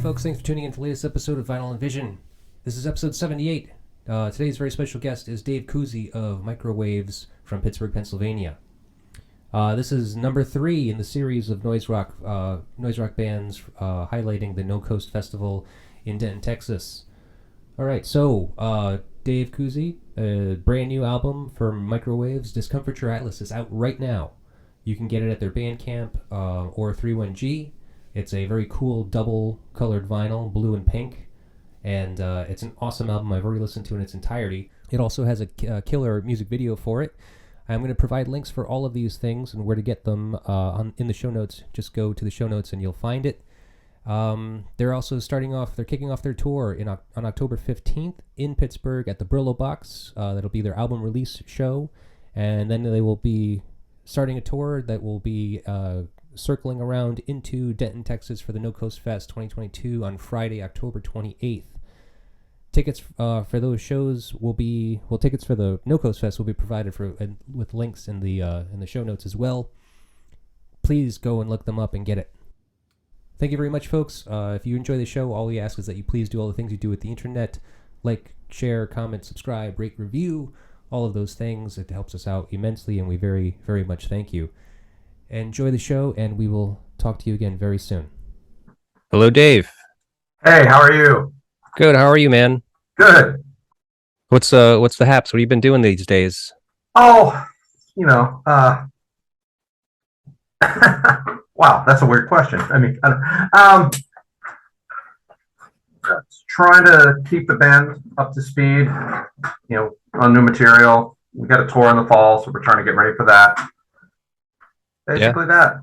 folks, thanks for tuning in to the latest episode of Vinyl and Vision. This is episode 78. Today's very special guest is Dave Kuzy of Microwaves from Pittsburgh, Pennsylvania. This is number 3 in the series of noise rock bands highlighting the No Coast Festival in Denton, Texas. All right, so Dave Kuzy, a brand new album from Microwaves, Discomfiture Atlas, is out right now. You can get it at their Bandcamp or 31G. It's a very cool double-colored vinyl, blue and pink, and it's an awesome album. I've already listened to it in its entirety. It also has a killer music video for it. I'm going to provide links for all of these things and where to get them in the show notes. Just go to the show notes and you'll find it. They're also kicking off their tour on October 15th in Pittsburgh at the Brillo Box. That'll be their album release show, and then they will be starting a tour that will be circling around into Denton, Texas for the No Coast Fest 2022 on Friday, October 28th. Tickets for those shows tickets for the No Coast Fest will be provided with links in the show notes as well. Please go and look them up and get it. Thank you very much, folks. If you enjoy the show, all we ask is that you please do all the things you do with the internet. Like, share, comment, subscribe, rate, review, all of those things. It helps us out immensely, and we very, very much thank you. Enjoy the show, and we will talk to you again very soon. Hello, Dave. Hey, how are you? Good. How are you, man? Good. What's the haps? What have you been doing these days? Oh, wow, that's a weird question. I mean, trying to keep the band up to speed, on new material. We got a tour in the fall, so we're trying to get ready for that. Basically that.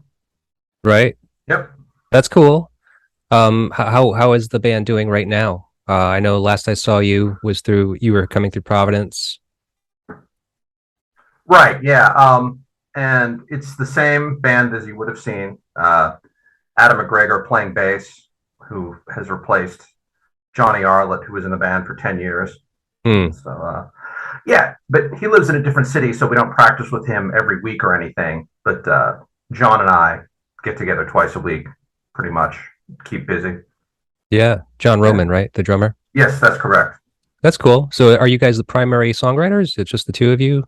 Right. Yep. That's cool. How is the band doing right now? I know last I saw you you were coming through Providence. Right. Yeah. And it's the same band as you would have seen. Adam McGregor playing bass, who has replaced Johnny Arlett, who was in the band for 10 years. So, yeah, but he lives in a different city, so we don't practice with him every week or anything. But John and I get together twice a week, pretty much. Keep busy. Yeah, John Roman, right? The drummer? Yes, that's correct. That's cool. So are you guys the primary songwriters? It's just the two of you,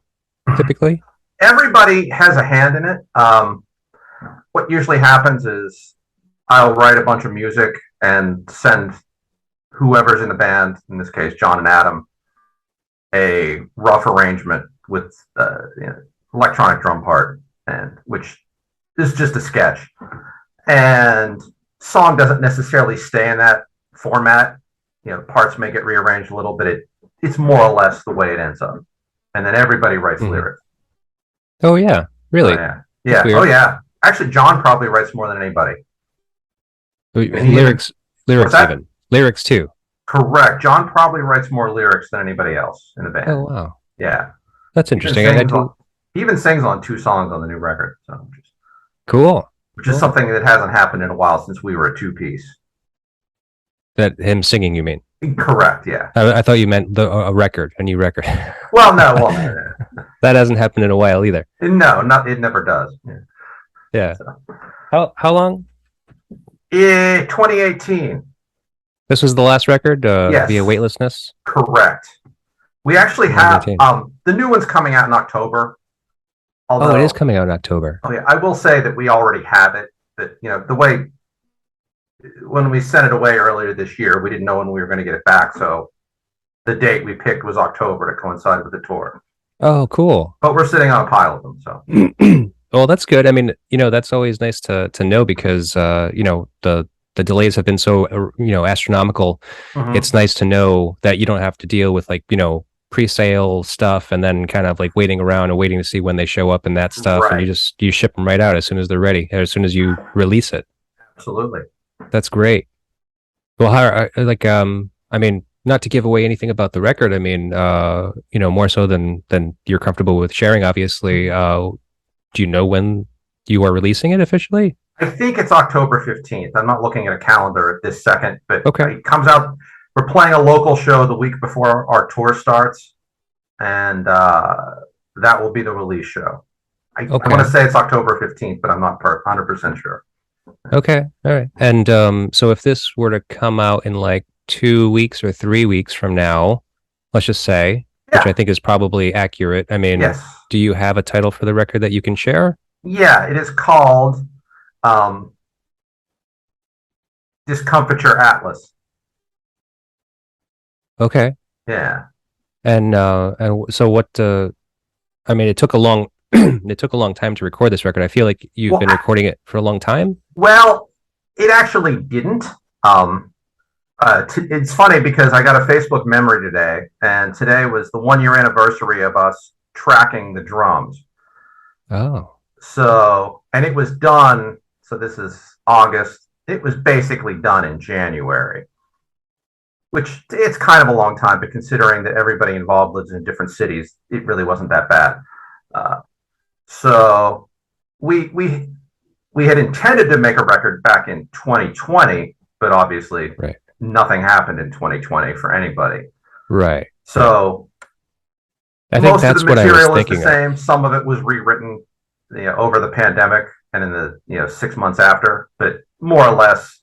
typically? Everybody has a hand in it. What usually happens is I'll write a bunch of music and send whoever's in the band, in this case, John and Adam, a rough arrangement with electronic drum part, and which is just a sketch. And song doesn't necessarily stay in that format. Parts may get rearranged a little, but it's more or less the way it ends up. And then everybody writes lyrics. Oh yeah, really? Yeah. Oh yeah. Actually, John probably writes more than anybody. Lyrics even. Lyrics too. Correct. John probably writes more lyrics than anybody else in the band. Oh wow. Yeah. That's interesting. He even sings on 2 songs on the new record. So cool. Which is something that hasn't happened in a while since we were a 2-piece. That him singing, you mean? Correct. Yeah. I thought you meant a record, a new record. Well, no. That hasn't happened in a while either. No, it never does. Yeah. So. How long? 2018. This was the last record yes. via Weightlessness? Correct. We actually have the new one's coming out in October. Although, it is coming out in October. Oh yeah, I will say that we already have it. That the way when we sent it away earlier this year, we didn't know when we were going to get it back. So the date we picked was October to coincide with the tour. Oh, cool. But we're sitting on a pile of them. So well, that's good. I mean, that's always nice to know because the delays have been so astronomical. Mm-hmm. It's nice to know that you don't have to deal with pre-sale stuff and then kind of waiting around and waiting to see when they show up and that stuff. Right. And you ship them right out as soon as they're ready, as soon as you release it. Absolutely. That's great. Well, I mean, not to give away anything about the record. I mean, more so than you're comfortable with sharing, obviously. Do you know when you are releasing it officially? I think it's October 15th. I'm not looking at a calendar at this second, but okay. It comes out. We're playing a local show the week before our tour starts, and that will be the release show. I want to say it's October 15th, but I'm not 100% sure. Okay. All right. And so if this were to come out in like 2 weeks or 3 weeks from now, let's just say, which I think is probably accurate. I mean, Yes. do you have a title for the record that you can share? Yeah, it is called um, Discomfiture Atlas. Okay. Yeah. And so what? I mean, it took a long it took a long time to record this record. I feel like you've been recording it for a long time. Well, it actually didn't. It's funny because I got a Facebook memory today, and today was the 1 year anniversary of us tracking the drums. Oh. So, and it was done. So this is August. It was basically done in January, which it's kind of a long time, but considering that everybody involved lives in different cities, it really wasn't that bad. So we had intended to make a record back in 2020, but obviously nothing happened in 2020 for anybody. Right. So I think that's what I was thinking. Most of the material is the same. Some of it was rewritten, over the pandemic and in the 6 months after, but more or less,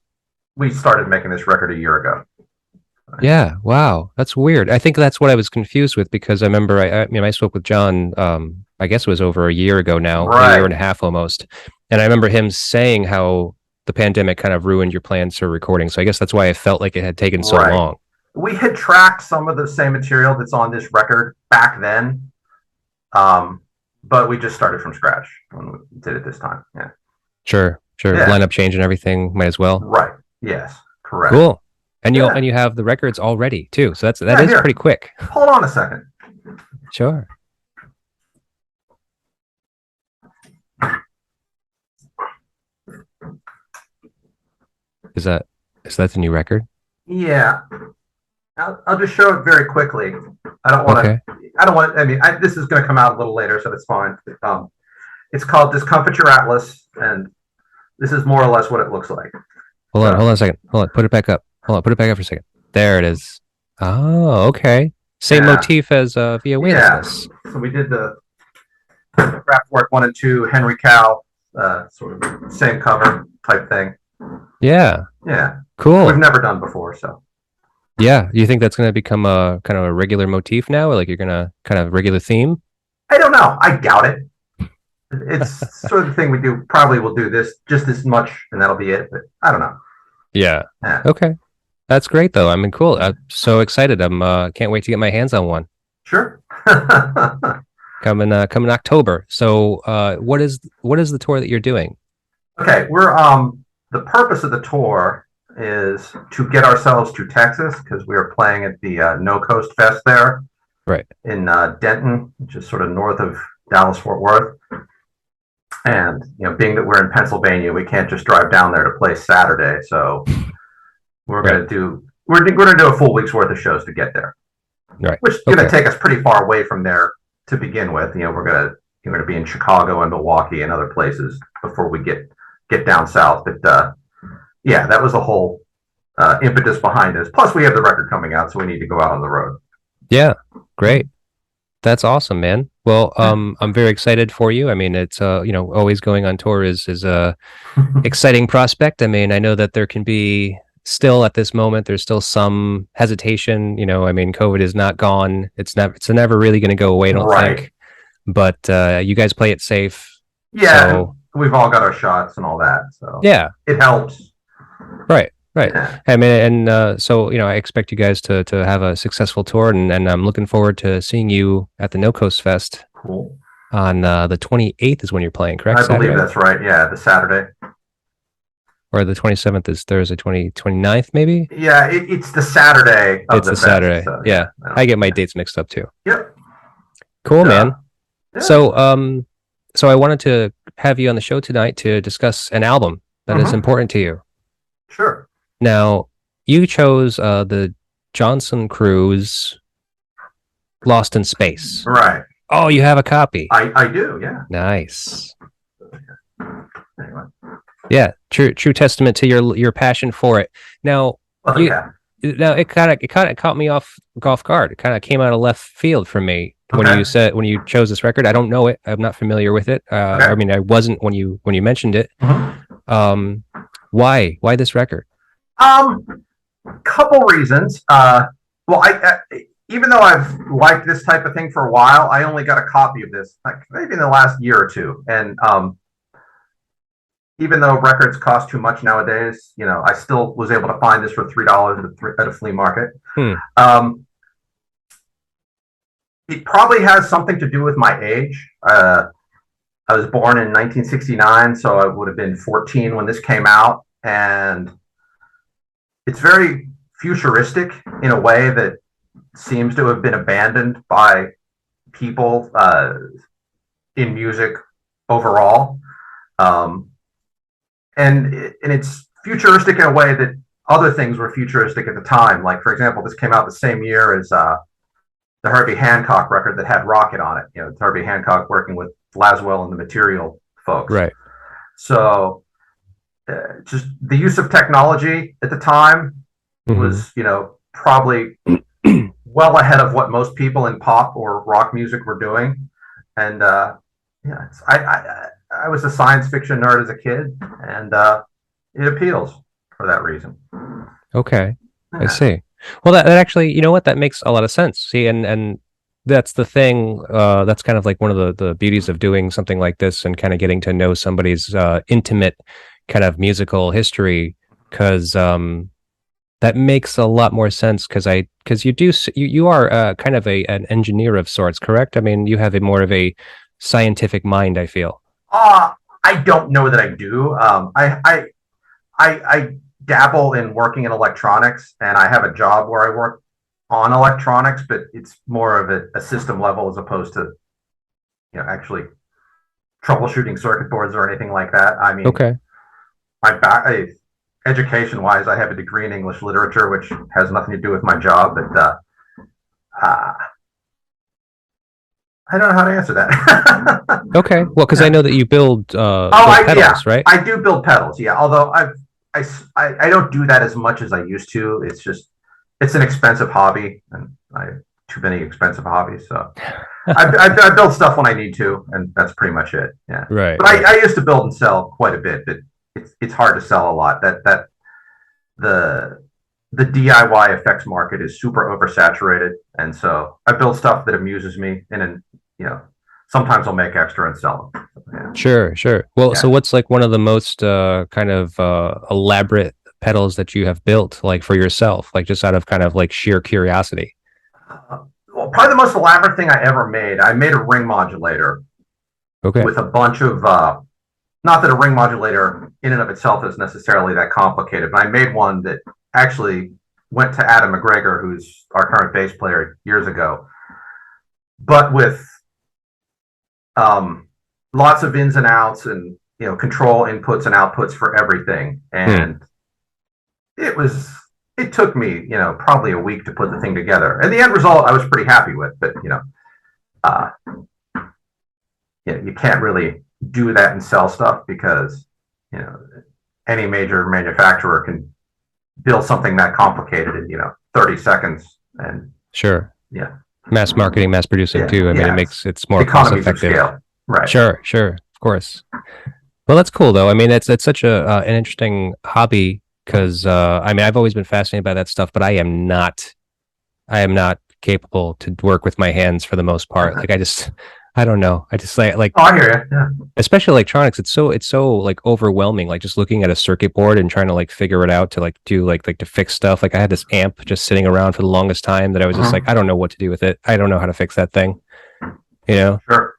we started making this record a year ago. Yeah. Wow. That's weird. I think that's what I was confused with because I remember I spoke with John. I guess it was over a year ago now, a year and a half almost. And I remember him saying how the pandemic kind of ruined your plans for recording. So I guess that's why I felt like it had taken so long. We had tracked some of the same material that's on this record back then. But we just started from scratch when we did it this time. Yeah. Sure. Yeah. Lineup change and everything. Might as well. Right. Yes. Correct. Cool. And you have the records already too. So that is pretty quick. Hold on a second. Sure. Is that the new record? Yeah. I'll just show it very quickly. I don't want to. I mean, this is going to come out a little later, so that's fine. It's called Discomfiture Atlas, and this is more or less what it looks like. Hold on a second. Put it back up. Put it back up for a second. There it is. Oh, okay. Same motif as Via Witness. Yeah. So we did the Kraftwerk 1 and 2, Henry Cow, sort of same cover type thing. Yeah. Yeah. Cool. We've never done before, so. Yeah. You think that's going to become a kind of a regular motif now? Or like you're going to kind of regular theme? I don't know. I doubt it. It's sort of the thing we do. Probably we'll do this just this much and that'll be it. But I don't know. Yeah. Okay. That's great though. I mean, cool. I'm so excited. Can't wait to get my hands on one. Sure. coming October. So what is the tour that you're doing? Okay. We're the purpose of the tour is to get ourselves to Texas because we are playing at the No Coast Fest there. Right. In Denton, which is sort of north of Dallas-Fort Worth. And, being that we're in Pennsylvania, we can't just drive down there to play Saturday. So we're going to do a full week's worth of shows to get there. Right. Which is going to take us pretty far away from there to begin with. We're going to be in Chicago and Milwaukee and other places before we get down south. But that was the whole impetus behind this. Plus, we have the record coming out, so we need to go out on the road. Yeah, great. That's awesome, man. Well, I'm very excited for you. I mean, it's always going on tour is a exciting prospect. I mean, I know that there can be still at this moment, there's still some hesitation. I mean, COVID is not gone. It's never really going to go away, I don't think. But you guys play it safe. Yeah, so we've all got our shots and all that. So yeah, it helps. Right. I mean, and so I expect you guys to have a successful tour, and I'm looking forward to seeing you at the No Coast Fest. Cool. On the 28th is when you're playing, correct? I believe that's right. Yeah, the Saturday. Or the 27th is Thursday, 29th maybe? Yeah, it's the Saturday. It's the Saturday. So, yeah, I get my dates mixed up too. Yep. Cool, man. Yeah. So I wanted to have you on the show tonight to discuss an album that is important to you. Sure. Now, you chose the Jonzun Crew's Lost in Space. Right. Oh, you have a copy. I do, yeah. Nice. Anyway. Yeah, true testament to your passion for it. Now, it kind of caught me off guard. It kind of came out of left field for me when you chose this record. I don't know it. I'm not familiar with it. I mean, I wasn't when you mentioned it. Why this record? Couple reasons. Well, I even though I've liked this type of thing for a while, I only got a copy of this like maybe in the last year or two, and even though records cost too much nowadays, I still was able to find this for $3 at a flea market. It probably has something to do with my age. I was born in 1969, so I would have been 14 when this came out, and it's very futuristic in a way that seems to have been abandoned by people in music overall. And it's futuristic in a way that other things were futuristic at the time. Like, for example, this came out the same year as the Herbie Hancock record that had Rocket on it. Herbie Hancock working with Laswell and the Material folks. Right. So just the use of technology at the time was, probably well ahead of what most people in pop or rock music were doing. And I was a science fiction nerd as a kid, and it appeals for that reason. Okay, I see. Well, that actually, you know what, that makes a lot of sense. See, and that's the thing. That's kind of like one of the beauties of doing something like this and kind of getting to know somebody's intimate kind of musical history, because that makes a lot more sense. Because you are kind of an engineer of sorts, correct? I mean, you have more of a scientific mind, I feel. I don't know that I do. I dabble in working in electronics, and I have a job where I work on electronics, but it's more of a system level as opposed to, actually troubleshooting circuit boards or anything like that. I mean, okay. Education-wise, I have a degree in English literature, which has nothing to do with my job, but I don't know how to answer that. Okay. Well, because I know that you build pedals, right? I do build pedals, yeah. Although I don't do that as much as I used to. It's an expensive hobby, and I have too many expensive hobbies. So I build stuff when I need to, and that's pretty much it. Yeah. Right. But I used to build and sell quite a bit, but it's hard to sell a lot. That the DIY effects market is super oversaturated, and so I build stuff that amuses me, and sometimes I'll make extra and sell them. Yeah. Sure. Well, so what's like one of the most kind of elaborate pedals that you have built, like for yourself, like just out of kind of like sheer curiosity? Well, probably the most elaborate thing I ever made. I made a ring modulator. Okay. With a bunch of not that a ring modulator in and of itself is necessarily that complicated, but I made one that actually went to Adam McGregor, who's our current bass player, years ago, but with lots of ins and outs and control inputs and outputs for everything. And it took me probably a week to put the thing together, and the end result I was pretty happy with. But you can't really do that and sell stuff, because any major manufacturer can build something that complicated in 30 seconds. And sure, yeah, mass marketing, mass producing too. I mean, it's more cost effective. Scale. Right. Sure, of course. Well, that's cool though. I mean, it's such an interesting hobby, because I mean, I've always been fascinated by that stuff, but I am not capable to work with my hands for the most part. Like I don't know. I just like oh, I hear you. Yeah. Especially electronics. It's so like overwhelming. Like just looking at a circuit board and trying to like figure it out to like do like to fix stuff. Like I had this amp just sitting around for the longest time that I was just like, I don't know what to do with it. I don't know how to fix that thing. Sure.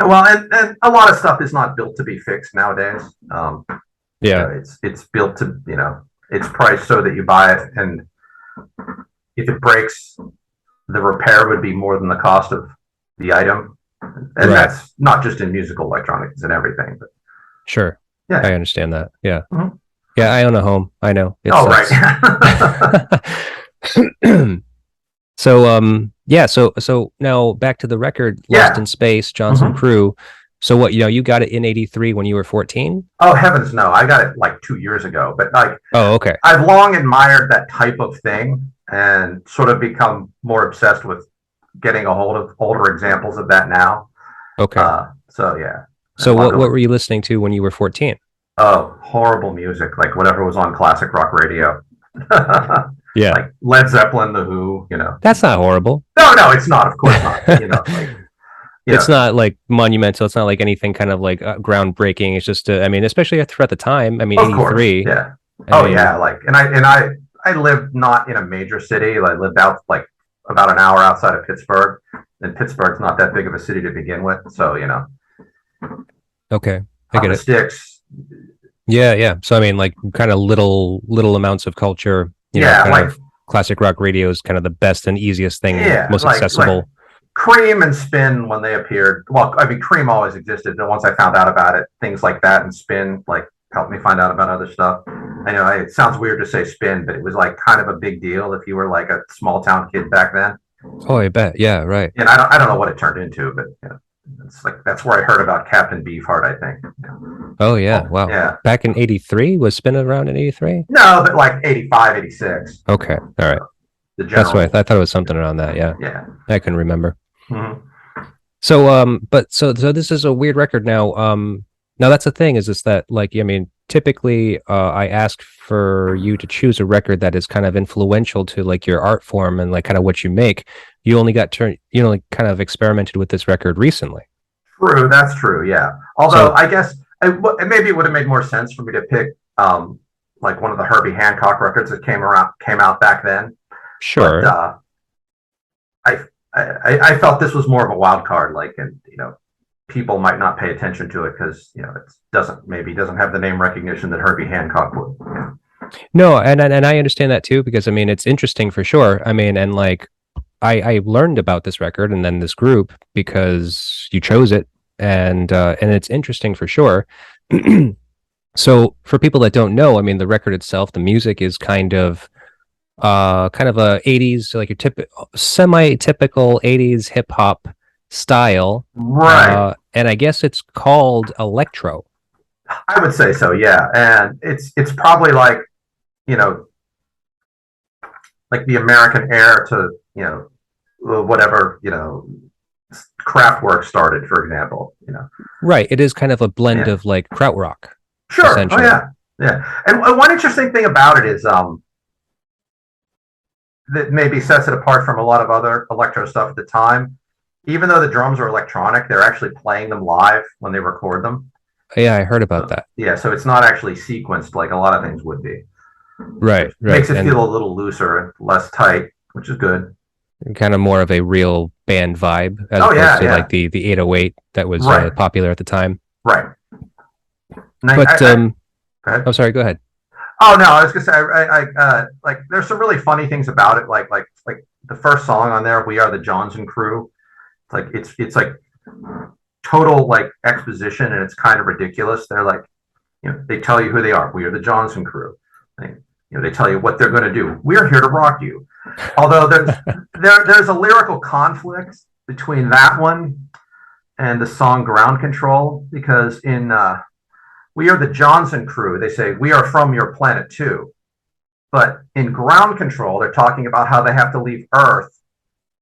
Well, and a lot of stuff is not built to be fixed nowadays. It's built to it's priced so that you buy it, and if it breaks, the repair would be more than the cost of the item. And that's not just in musical electronics, it's in everything. But sure, yeah, I understand that. Yeah, yeah. I own a home. I know. Right. So now back to the record, Lost in Space, Jonzun Crew. So what, you got it in 83 when you were 14? Oh, heavens no. I got it like 2 years ago. But oh, okay. I've long admired that type of thing and sort of become more obsessed with getting a hold of older examples of that now. Okay. So yeah. So what were you listening to when you were 14? Oh, horrible music, like whatever was on classic rock radio. Yeah, Like Led Zeppelin, The Who, you know. that's not horrible. No, it's not. Of course not. You know, like you It's know, not like monumental. It's not like anything kind of like groundbreaking. It's just, I mean, especially throughout the time. I mean, of course, 83. yeah. I Oh mean, yeah, like I lived not in a major city. I lived out like about an hour outside of Pittsburgh, and Pittsburgh's not that big of a city to begin with. So you know, okay, I on get the it. sticks. Yeah, yeah. So I mean, like kind of little amounts of culture. You know, Yeah, kind like of classic rock radio is kind of the best and easiest thing, yeah, most like accessible. Cream and Spin when they appeared. Well, I mean, Cream always existed, but once I found out about it, things like that and Spin like helped me find out about other stuff. I know it sounds weird to say Spin, but it was like kind of a big deal if you were like a small town kid back then. Oh, I bet. Yeah, right. And I don't know what it turned into, but you know, it's like that's where I heard about Captain Beefheart. I think. Oh, yeah. Wow. Yeah. Back in 83, was Spin around in 83? No, but like 85, 86. Okay. All right. The That's general. right. I thought it was something around that. Yeah. Yeah. I can remember. Mhm. So, but so this is a weird record now. Now that's the thing is that like, I mean, typically, I ask for you to choose a record that is kind of influential to like your art form and like kind of what you make. You only like kind of experimented with this record recently. True. That's true. Yeah. Although So, I guess maybe it would have made more sense for me to pick like one of the Herbie Hancock records that came out back then. sure. But I felt this was more of a wild card, like, and you know, people might not pay attention to it because you know it doesn't have the name recognition that Herbie Hancock would. Yeah. No, and I understand that too because I mean it's interesting for sure. I mean, and like I learned about this record and then this group because you chose it, and it's interesting for sure. So for people that don't know, I mean the record itself, the music is kind of a 80s like your semi-typical 80s hip hop style. Right. And I guess it's called electro. I would say so. Yeah, and it's probably like you know like the American heir to you know whatever you know Kraftwerk started, for example. You know. Right. It is kind of a blend Yeah. of like krautrock, Sure. Oh essentially. yeah. Yeah. And one interesting thing about it is that maybe sets it apart from a lot of other electro stuff at the time. Even though the drums are electronic, they're actually playing them live when they record them. Yeah, I heard about that. Yeah, so it's not actually sequenced like a lot of things would be. Right, right. Makes it And feel a little looser and less tight, which is good. kind of more of a real band vibe as Oh, opposed yeah, to yeah. like the 808 that was Right. popular at the time. Right. But go ahead. oh, sorry, go ahead. Oh no, I was gonna say like there's some really funny things about it, like the first song on there, "We Are the Jonzun Crew." It's like total like exposition, and it's kind of ridiculous. They're like, you know, they tell you who they are. We are the Jonzun Crew. They tell you what they're going to do. We're here to rock you. Although there's a lyrical conflict between that one and the song Ground Control, because in We Are the Jonzun Crew, they say, we are from your planet too. But in Ground Control, they're talking about how they have to leave Earth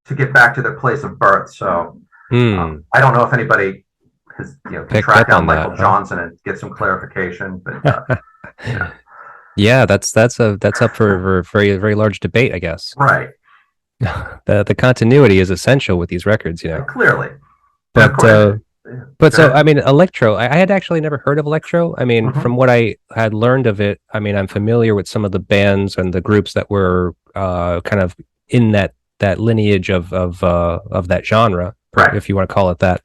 to get back to their place of birth. So I don't know if anybody has can track down Michael Jonzun and get some clarification. But yeah, that's up for very very large debate, I guess. Right. The continuity is essential with these records, you know. Clearly. But so I mean, electro. I had actually never heard of electro. I mean, from what I had learned of it, I mean, I'm familiar with some of the bands and the groups that were kind of in that lineage of that genre, right, if you want to call it that.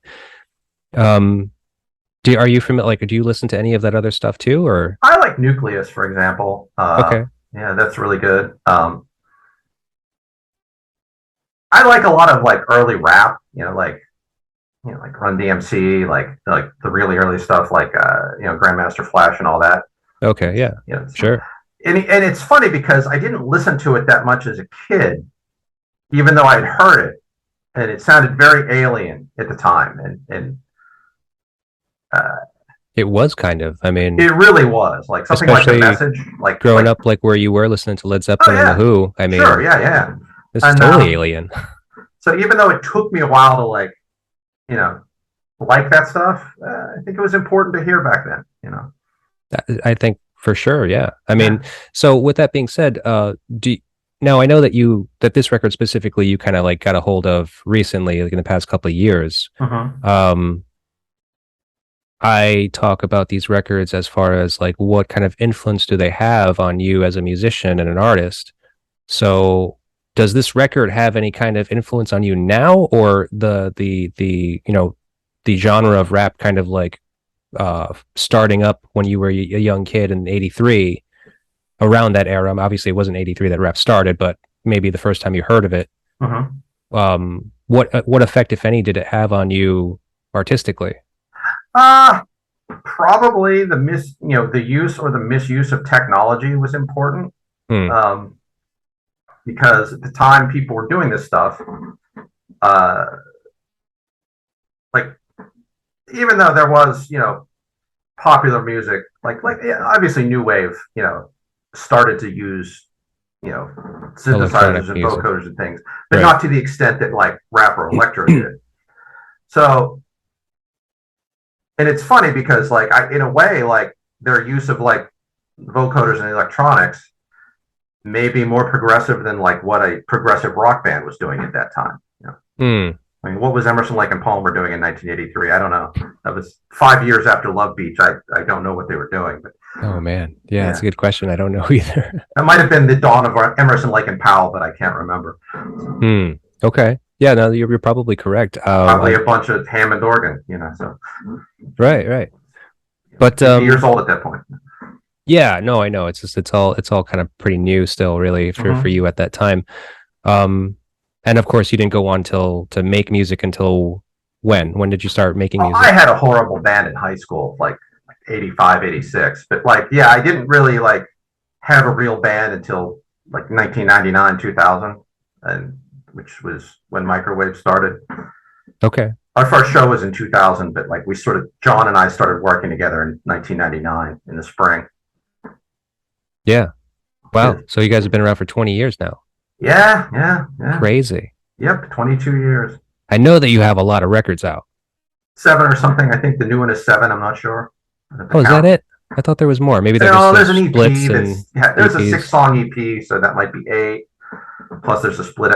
Are you familiar? Like, do you listen to any of that other stuff too, or? I like Nucleus, for example. Okay. Yeah, that's really good. I like a lot of like early rap, like Run DMC, like the really early stuff, like Grandmaster Flash and all that. Okay, yeah, sure. And it's funny because I didn't listen to it that much as a kid, even though I'd heard it, and it sounded very alien at the time, and it was kind of. I mean, it really was like something like The Message, like growing up, like where you were listening to Led Zeppelin and The Who. I mean, sure, yeah. This is totally alien. So even though it took me a while to like that stuff, I think it was important to hear back then. I think for sure. Yeah. I mean, so with that being said, now I know that this record specifically you kind of like got a hold of recently, like in the past couple of years. Um, I talk about these records as far as like what kind of influence do they have on you as a musician and an artist. So does this record have any kind of influence on you now, or the the genre of rap kind of like starting up when you were a young kid in '83, around that era? Obviously, it wasn't '83 that rap started, but maybe the first time you heard of it. What effect, if any, did it have on you artistically? Probably the use or the misuse of technology was important. Because at the time people were doing this stuff, like even though there was, popular music, obviously new wave, started to use, synthesizers and vocoders and things, but not to the extent that like rap or electro did. So, and it's funny because like in a way, like their use of like vocoders and electronics may be more progressive than like what a progressive rock band was doing at that time. I mean, what was Emerson, Lake and Palmer doing in 1983? I don't know. That was 5 years after Love Beach. I don't know what they were doing. But oh man, yeah, that's a good question. I don't know either. That might have been the dawn of Emerson, Lake and Powell, but I can't remember. Okay, yeah, no, you're probably correct. Probably a bunch of Hammond organ, So right. But 50 years old at that point. Yeah, no, I know. It's just it's all kind of pretty new still, really, for you at that time. And of course, you didn't go on to make music until when? When did you start making music? I had a horrible band in high school, like 85, 86. But like, yeah, I didn't really like have a real band until like 1999, 2000, and which was when microwave started. Okay. Our first show was in 2000, but like John and I started working together in 1999 in the spring. Yeah. Wow. So you guys have been around for 20 years now. Yeah. Crazy. Yep, 22 years. I know that you have a lot of records out. 7 or something. I think the new one is 7. I'm not sure. Oh, is that it? I thought there was more. Maybe there's an EP. There's a 6-song EP, so that might be 8. Plus, there's a split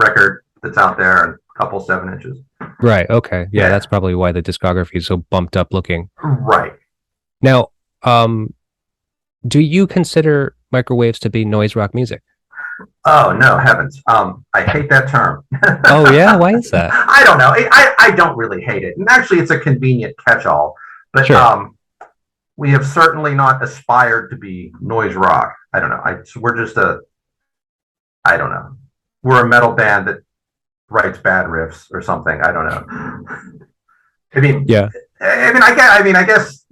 record that's out there and a couple 7 inches. Right. Okay. Yeah, that's probably why the discography is so bumped up looking. Right. Now, do you consider microwaves to be noise rock music? Oh no, heavens! I hate that term. Oh yeah, why is that? I don't know. I don't really hate it, and actually, it's a convenient catch-all. But sure. We have certainly not aspired to be noise rock. I don't know. We're just I don't know. We're a metal band that writes bad riffs or something. I don't know. I mean, yeah. I guess.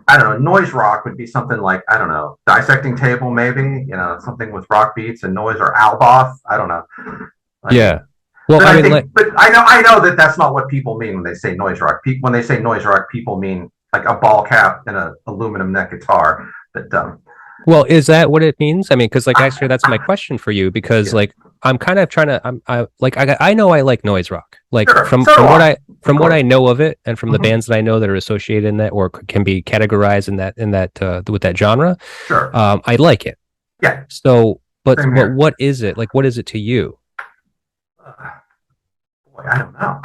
I don't know, noise rock would be something like, I don't know, Dissecting Table, maybe, something with rock beats and noise, or Alboth. I don't know. Yeah. Well, but I know that that's not what people mean when they say noise rock. When they say noise rock, people mean like a ball cap and an aluminum neck guitar. But well, is that what it means? I mean, because like actually, that's my question for you, because like I'm kind of trying to, I know I like noise rock, like sure. from what I know of it, and from the bands that I know that are associated in that or can be categorized in that with that genre. Sure. I like it. Yeah. So, but what is it? Like, what is it to you? I don't know.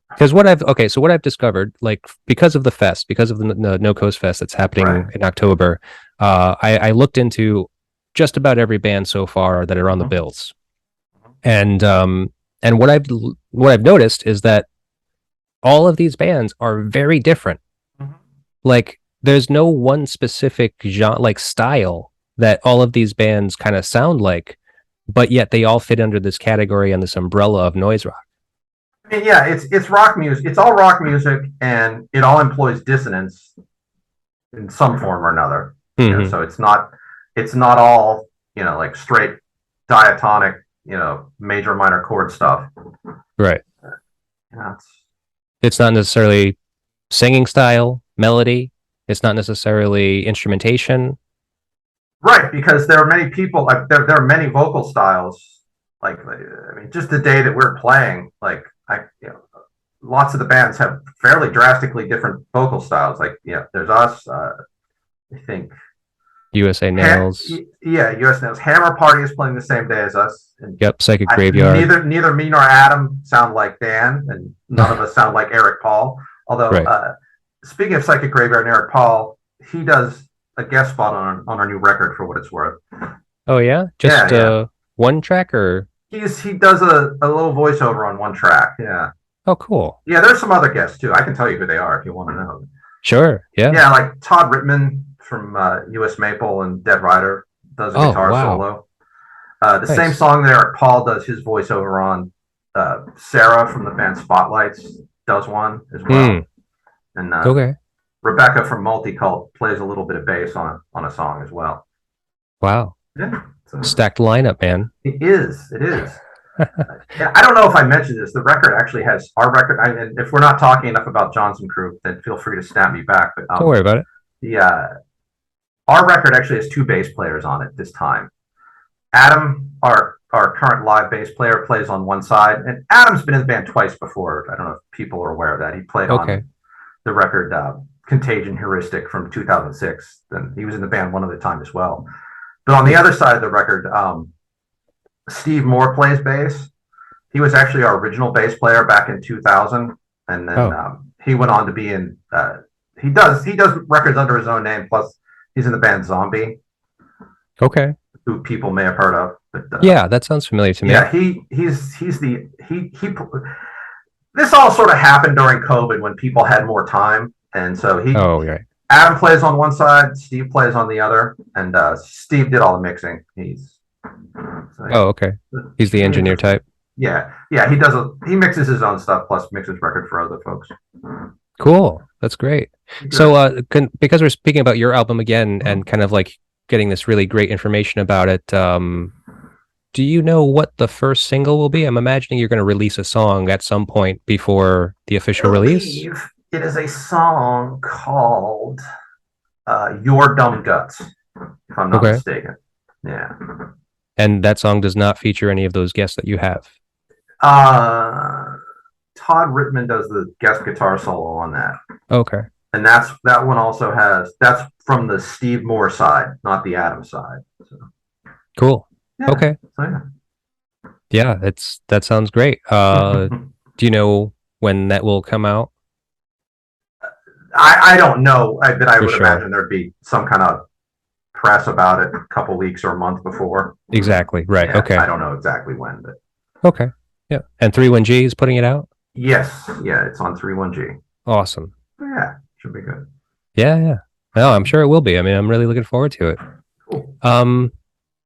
Because what I've discovered, like because of the No Coast Fest that's happening in October, I looked into just about every band so far that are on the bills, and what I've noticed is that all of these bands are very different. Like there's no one specific genre, like style that all of these bands kind of sound like, but yet they all fit under this category and this umbrella of noise rock. I mean, yeah, it's rock music. It's all rock music, and it all employs dissonance in some form or another. So it's not all like straight diatonic, major minor chord stuff. Right. It's not necessarily singing style, melody. It's not necessarily instrumentation. Right, because there are many people. There are many vocal styles. Like, I mean, just the day that we're playing, like lots of the bands have fairly drastically different vocal styles. Like, there's us. I think USA Nails. US Nails. Hammer Party is playing the same day as us. And Yep, Psychic Graveyard. Neither me nor Adam sound like Dan, and none of us sound like Eric Paul. Although, speaking of Psychic Graveyard and Eric Paul, he does a guest spot on our new record, for what it's worth. Oh yeah, just one track, or he does a little voiceover on one track. Yeah. Oh, cool. Yeah, there's some other guests too. I can tell you who they are if you want to know. Sure. Yeah. Yeah, like Todd Rittman from US Maple and Dead Rider does a guitar solo. The same song that Eric Paul does his voiceover on. Sarah from the band Spotlights does one as well. And Rebecca from Multicult plays a little bit of bass on a song as well. Wow. Yeah. Stacked lineup, man. It is. I don't know if I mentioned this. The record actually has our record. And if we're not talking enough about Jonzun Crew, then feel free to snap me back. But don't worry about it. Our record actually has 2 bass players on it this time. Adam, our current live bass player, plays on one side, and Adam's been in the band twice before. I don't know if people are aware of that. He played on the record Contagion Heuristic from 2006. Then he was in the band one other time as well. But on the other side of the record, Steve Moore plays bass. He was actually our original bass player back in 2000, and then he went on to be in. He does records under his own name. Plus, he's in the band Zombie. Okay. Who people may have heard of. But, yeah, that sounds familiar to me. Yeah, he's This all sort of happened during COVID when people had more time, and so Adam plays on one side, Steve plays on the other, and Steve did all the mixing. He's the engineer type. Yeah, he mixes his own stuff plus mixes record for other folks. Cool, that's great. So because we're speaking about your album again and kind of like getting this really great information about it, do you know what the first single will be? I'm imagining you're going to release a song at some point before the official release. It is a song called Your Dumb Guts, if I'm not mistaken. Yeah. And that song does not feature any of those guests that you have. Todd Rittman does the guest guitar solo on that. Okay. And that one also that's from the Steve Moore side, not the Adam side. So. Cool. Yeah. Okay. So, yeah, that sounds great. Do you know when that will come out? I don't know, but I would imagine there'd be some kind of press about it a couple weeks or a month before. Exactly. Right. Yeah, okay. I don't know exactly when, but okay. Yeah. And 31G is putting it out? Yes. Yeah, it's on 31G. Awesome. Yeah, should be good. Yeah. No, I'm sure it will be. I mean, I'm really looking forward to it. Cool.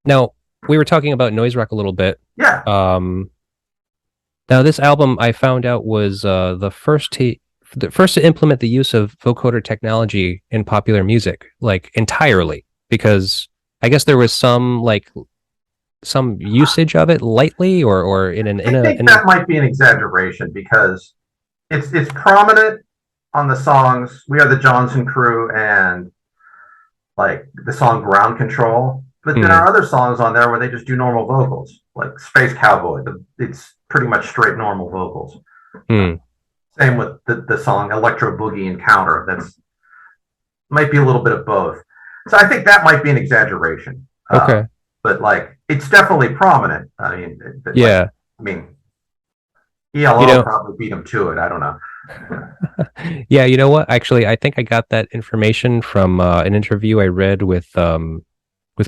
Now we were talking about noise rock a little bit. Yeah. Now this album I found out was the first to implement the use of vocoder technology in popular music, like entirely, because I guess there was some usage of it lightly or in an. I think that might be an exaggeration because it's prominent on the songs "We Are the Jonzun Crew" and like the song "Ground Control," but there are other songs on there where they just do normal vocals, like "Space Cowboy." It's pretty much straight normal vocals. Same with the song "Electro Boogie Encounter." That's might be a little bit of both. So I think that might be an exaggeration. Okay. But like, it's definitely prominent. I mean, yeah. ELO probably beat him to it. I don't know. Yeah, you know what? Actually, I think I got that information from an interview I read with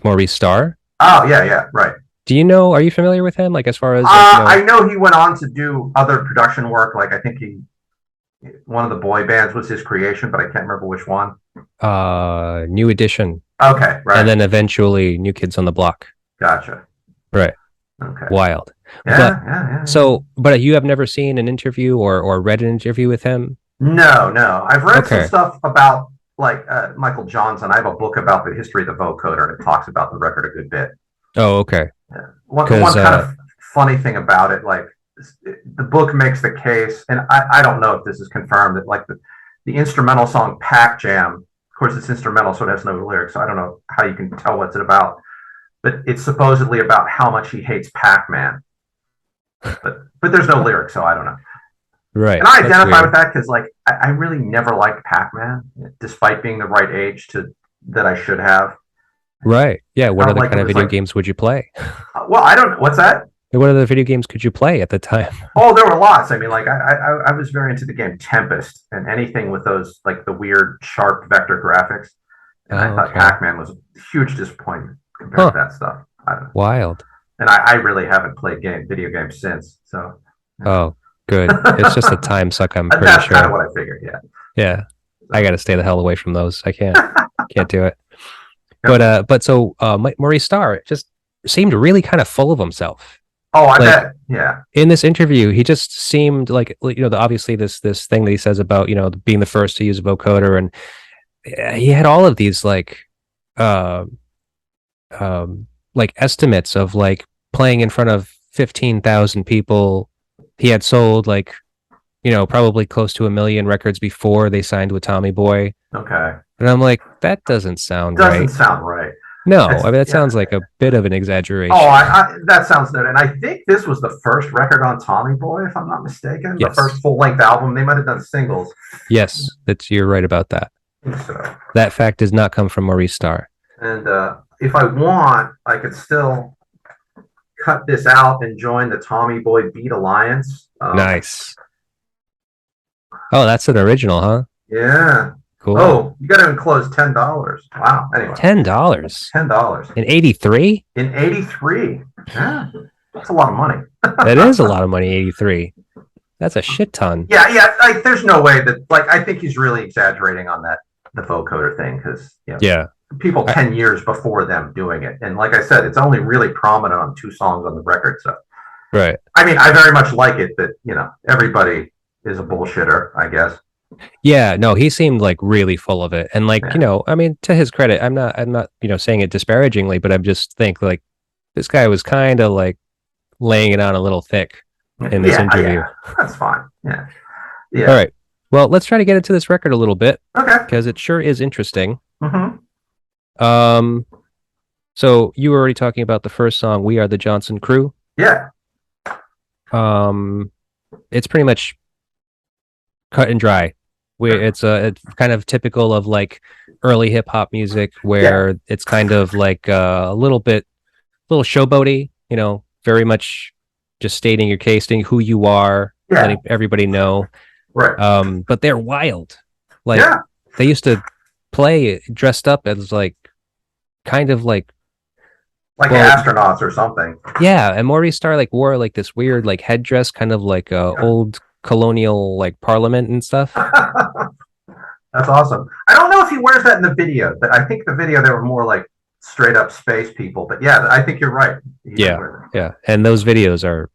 Maurice Starr. Oh, yeah, right. Do you know? Are you familiar with him? Like, as far as I know he went on to do other production work. Like, I think one of the boy bands was his creation, but I can't remember which one. New Edition. Okay, right. And then eventually New Kids on the Block. Gotcha. Right. Okay. Wild. Yeah. So, but you have never seen an interview or read an interview with him? No. I've read some stuff about like Michael Jonzun. I have a book about the history of the vocoder, and it talks about the record a good bit. Oh, okay. Yeah. One kind of funny thing about it, like the book makes the case, and I don't know if this is confirmed, that like the instrumental song Pac Jam, of course it's instrumental, so it has no lyrics, so I don't know how you can tell what's it about, but it's supposedly about how much he hates Pac-Man. But there's no lyrics, so I don't know. Right. And I That's identify weird. with that because, like, I really never liked Pac-Man, despite being the right age that I should have. Right. Yeah. What Felt other like kind it of was video like, games would you play? well, I don't. What's that? What other video games could you play at the time? Oh, there were lots. I mean, like I was very into the game Tempest and anything with those like the weird sharp vector graphics. And I Oh, thought okay. Pac-Man was a huge disappointment compared Huh. to that stuff. I don't know. Wild. And I really haven't played video games since. So Oh, good. It's just a time suck, I'm pretty that's kind of sure. what I figured. Yeah. Yeah. I got to stay the hell away from those. I can't do it. Yep. But so Maurice Starr just seemed really kind of full of himself. Oh, I Like bet. Yeah. in this interview, he just seemed like, obviously this thing that he says about, being the first to use a vocoder, and he had all of these uh like estimates of like playing in front of 15,000 people. He had sold like, probably close to 1 million records before they signed with Tommy Boy. Okay. And I'm like, that doesn't sound Doesn't right. sound right. No, It's, I mean, that yeah. sounds like a bit of an exaggeration. Oh, that sounds good. And I think this was the first record on Tommy Boy, if I'm not mistaken. Yes. The first full-length album. They might have done singles. Yes, you're right about that. I think so. That fact does not come from Maurice Starr. And if I want, I could still cut this out and join the Tommy Boy Beat Alliance. Nice. Oh, that's an original, huh? Yeah. Cool. Oh, you got to enclose $10. Wow. Anyway, $10 $10 in '83. in '83. Yeah, that's a lot of money. That is a lot of money. '83. That's a shit ton. Yeah. Like, there's no way that. Like, I think he's really exaggerating on the vocoder thing because Yeah. people 10 years before them doing it, and like I said, it's only really prominent on 2 songs on the record. So, Right. I mean, I very much like it that everybody is a bullshitter, I guess. Yeah, no, he seemed like really full of it. And like, Yeah. I mean, to his credit, I'm not, saying it disparagingly, but I'm just think like this guy was kind of like laying it on a little thick in this interview. Yeah, that's fine. Yeah. All right. Well, let's try to get into this record a little bit. Okay. Because it sure is interesting. Mm-hmm. So you were already talking about the first song, "We Are the Jonzun Crew." Yeah. It's pretty much cut and dry. It's kind of typical of like early hip hop music where it's kind of like a little showboaty, very much just stating your case, stating who you are, letting everybody know. Right. But they're wild. Like they used to play dressed up as like kind of like astronauts or something. Yeah, and Maurice Starr like wore like this weird like headdress, kind of like old colonial like parliament and stuff. That's awesome. I don't know if he wears that in the video, but I think the video they were more like straight up space people. But yeah, I think you're right. Yeah, and those videos are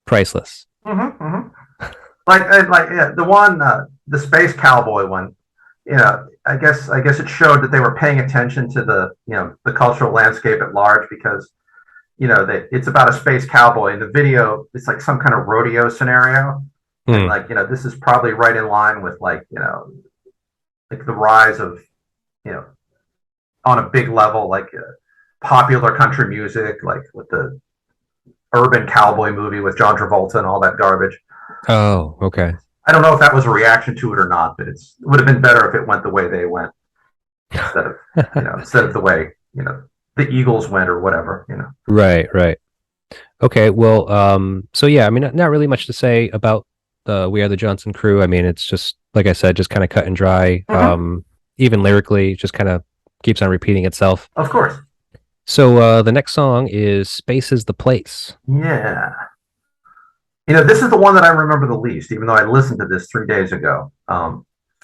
priceless. Like the one, the space cowboy one. I guess it showed that they were paying attention to the cultural landscape at large because it's about a space cowboy. In the video, it's like some kind of rodeo scenario. And like, this is probably right in line with like the rise of, on a big level, like popular country music, like with the urban cowboy movie with John Travolta and all that garbage. Oh, okay. I don't know if that was a reaction to it or not, but it would have been better if it went the way they went instead of the way, the Eagles went or whatever, Right. Okay. Well, so yeah, I mean, not really much to say about We Are the Jonzun Crew. I mean, it's just, like I said, just kind of cut and dry. Even lyrically, just kind of keeps on repeating itself. Of course. So the next song is Space is the Place. Yeah. This is the one that I remember the least, even though I listened to this 3 days ago.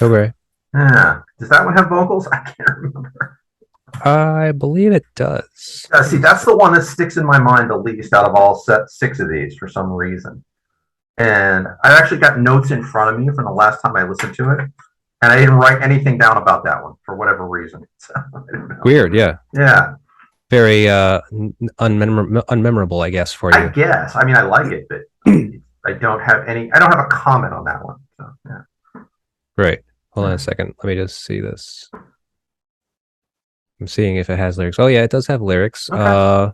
Okay. Yeah. Does that one have vocals? I can't remember. I believe it does. See, that's the one that sticks in my mind the least out of all 6 of these for some reason. And I actually got notes in front of me from the last time I listened to it, and I didn't write anything down about that one for whatever reason. So, I don't know. Weird, yeah. Yeah. Very unmemorable, I guess, for you. I guess. I mean, I like it, but I don't have a comment on that one. So, yeah. Right. Hold on a second. Let me just see this. I'm seeing if it has lyrics. Oh yeah, it does have lyrics. Okay.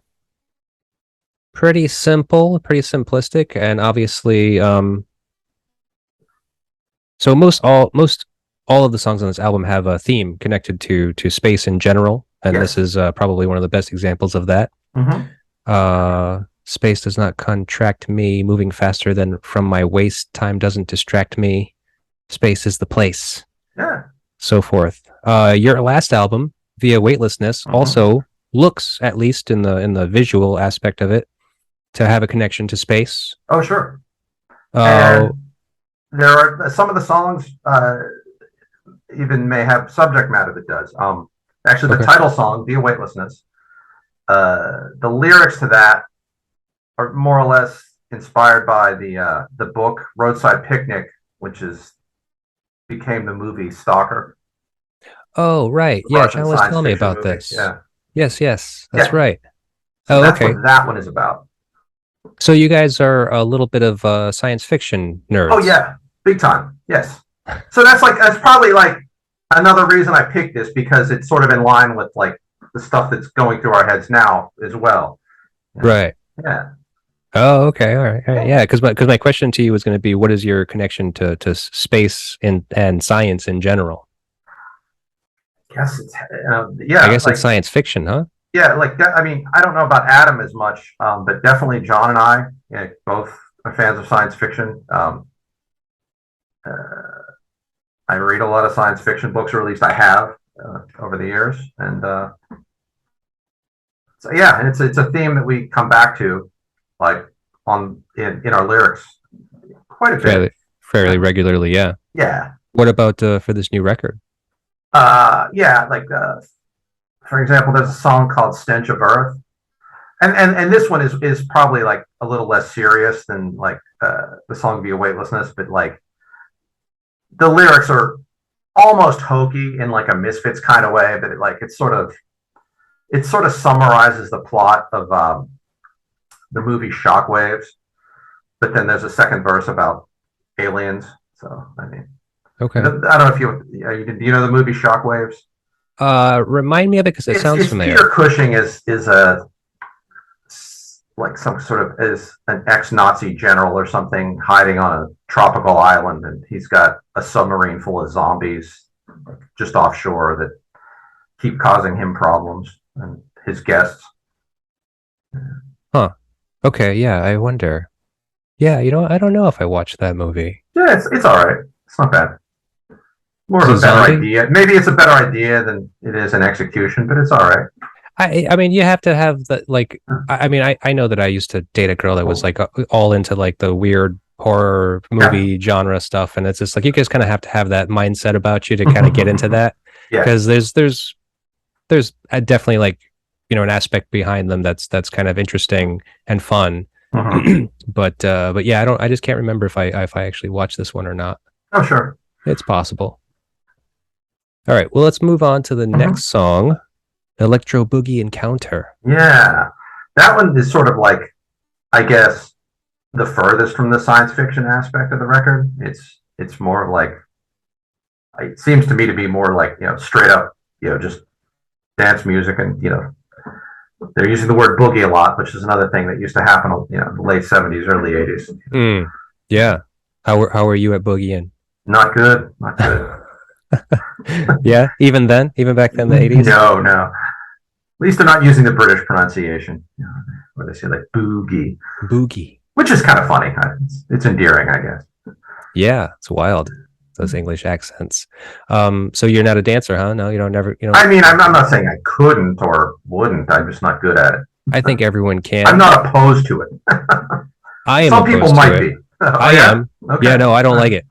Pretty simple, pretty simplistic, and obviously So most all of the songs on this album have a theme connected to space in general, and Yes. this is probably one of the best examples of that. Space does not contract me, moving faster than from my waist. Time doesn't distract me. Space is the place. Yeah. So forth. Your last album, Via Weightlessness, also looks, at least in the visual aspect of it, to have a connection to space. Oh, sure. And there are some of the songs even may have subject matter that does. Actually, the title song, Via Weightlessness, the lyrics to that are more or less inspired by the book Roadside Picnic, which became the movie Stalker. Oh, right. The Yeah, Russian John was science telling me fiction about movie. this. Yeah. Yes, that's Yeah. right. So that's okay. what that one is about. So you guys are a little bit of science fiction nerds. Oh yeah, big time. Yes. So that's probably like another reason I picked this, because it's sort of in line with like the stuff that's going through our heads now as well. Right. Yeah. Oh, okay. All right. Yeah, because my question to you was going to be, what is your connection to space and science in general? Guess it's I guess it's science fiction, huh? Yeah, like that. I mean, I don't know about Adam as much, but definitely John and I, both are fans of science fiction. I read a lot of science fiction books, or at least I have over the years, and so yeah, and it's a theme that we come back to, like in our lyrics, quite a bit, fairly regularly. Yeah. Yeah. What about for this new record? Yeah, like for example, there's a song called "Stench of Earth," and this one is probably like a little less serious than like the song "Via Weightlessness," but like the lyrics are almost hokey in like a Misfits kind of way, but it sort of summarizes the plot of the movie Shockwaves, but then there's a second verse about aliens. So I mean, okay, I don't know if do you know the movie Shockwaves? Remind me of it, because it sounds familiar. Peter Cushing is a like some sort of is an ex-Nazi general or something hiding on a tropical island, and he's got a submarine full of zombies just offshore that keep causing him problems and his guests. Huh. Okay, yeah, I wonder. Yeah, I don't know if I watched that movie. Yeah, it's all right. It's not bad. More of a better idea. Maybe it's a better idea than it is in execution, but it's all right. I mean, you have to have the like. I mean, I know that I used to date a girl that was like all into like the weird horror movie genre stuff, and it's just like you just kind of have to have that mindset about you to kind of get into that. Because there's definitely like an aspect behind them that's kind of interesting and fun. But yeah, I just can't remember if I actually watched this one or not. Oh, sure, it's possible. All right, well, let's move on to the next song, Electro Boogie Encounter. Yeah, that one is sort of like, I guess, the furthest from the science fiction aspect of the record. It's more of like, it seems to me to be more like straight up just dance music, and they're using the word boogie a lot, which is another thing that used to happen in the late 70s, early 80s. Yeah. How are you at boogieing? Not good. Yeah, even back then, the 80s? No. At least they're not using the British pronunciation, where they say like boogie, which is kind of funny. It's endearing, I guess. Yeah, it's wild, those English accents. So you're not a dancer, huh? No, you don't never. I mean, I'm not saying I couldn't or wouldn't. I'm just not good at it. I think everyone can. I'm not opposed to it. I am. Some people might be. I am. Okay. Yeah, no, I don't like it.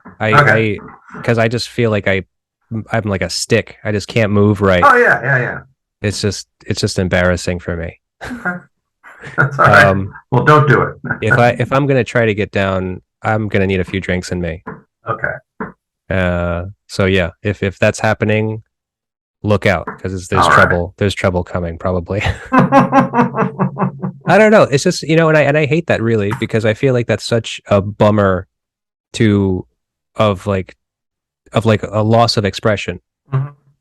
Because I just feel like I'm like a stick. I just can't move right. Oh yeah. It's just embarrassing for me. Okay. That's all right. Well, don't do it. if I'm gonna try to get down, I'm gonna need a few drinks in me. Okay. So yeah, if that's happening, look out, because there's trouble. Right. There's trouble coming, probably. I don't know. It's just and I hate that, really, because I feel like that's such a bummer of a loss of expression.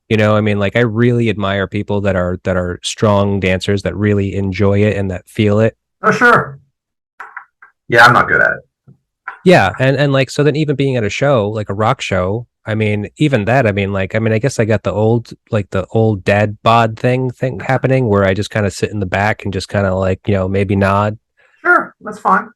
I mean, like, I really admire people that are strong dancers, that really enjoy it and that feel it. Oh, sure. Yeah, I'm not good at it. Yeah, and like so then even being at a show, like a rock show, I mean, even that, I mean, like, I mean, I guess I got the old dad bod thing happening where I just kind of sit in the back and just kind of like, maybe nod. Sure, that's fine.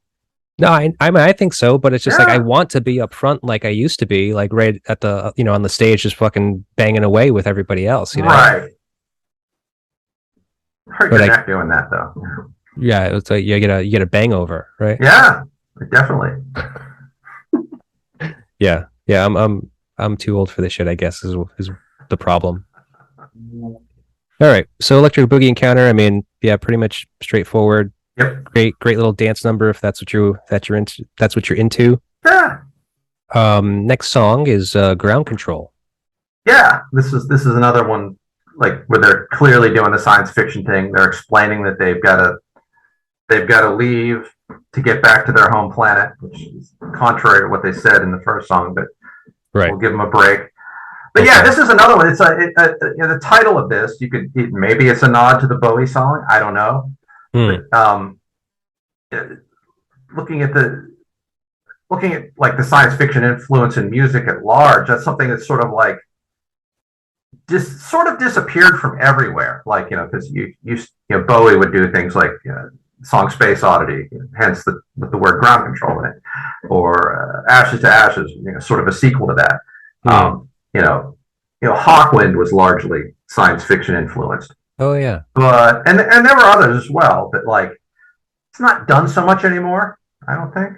No, I mean, I think so, but it's just like I Yeah. want to be up front like I used to be, like right at the, on the stage, just fucking banging away with everybody else, Right. Hurt But your neck doing that though. Yeah, it's like you get a bang over, right? Yeah, definitely. Yeah, yeah. I'm too old for this shit, I guess, is the problem. All right, so Electric Boogie Encounter. I mean, yeah, pretty much straightforward. Yep. Great little dance number if that's what you're into. That's what you're into. Yeah. Next song is Ground Control. Yeah, this is another one like where they're clearly doing the science fiction thing. They're explaining that they've got to leave to get back to their home planet, which is contrary to what they said in the first song, but right. We'll give them a break. But yeah, this is another one. It's the title of this. Maybe it's a nod to the Bowie song. I don't know. But, looking at like the science fiction influence in music at large, that's something that's sort of like just sort of disappeared from everywhere. Like because Bowie would do things like song Space Oddity, hence with the word ground control in it, or Ashes to Ashes, sort of a sequel to that. Hawkwind was largely science fiction influenced. Oh yeah, but and there were others as well, but like it's not done so much anymore. I don't think.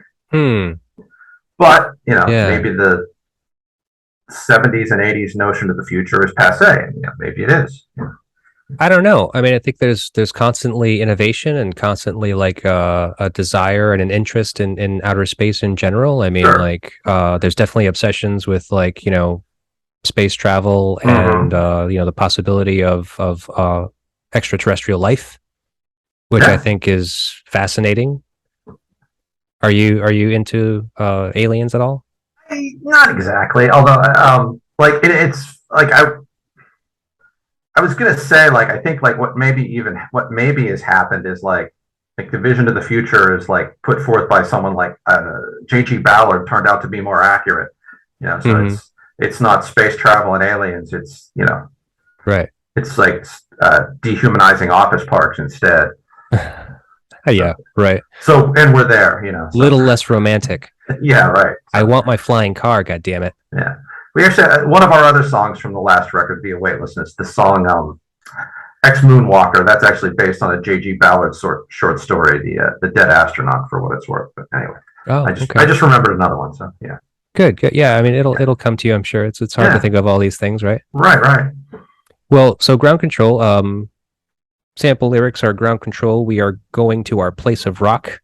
But maybe the 70s and 80s notion of the future is passe. Maybe it is. I don't know. I mean, I think there's constantly innovation and constantly like a desire and an interest in outer space in general. I mean, like there's definitely obsessions with like space travel and the possibility of extraterrestrial life, which I think is fascinating. Are you into aliens at all? Not exactly. Although, it's like I was gonna say, like, I think like what maybe has happened is like the vision of the future is like put forth by someone like J.G. Ballard turned out to be more accurate. So it's not space travel and aliens. It's right. It's like dehumanizing office parks instead. Yeah, right. So and we're there, little less romantic. Yeah, right. I want my flying car. God damn it. Yeah. We actually one of our other songs from the last record, Via Weightlessness, the song Ex Moonwalker. That's actually based on a J.G. Ballard short story, the Dead Astronaut, for what it's worth. But anyway, I just remembered another one. So yeah. Good. Yeah. I mean, it'll come to you. I'm sure. It's hard to think of all these things, right? Right. Well, so Ground Control. Sample lyrics are Ground Control. We are going to our place of rock,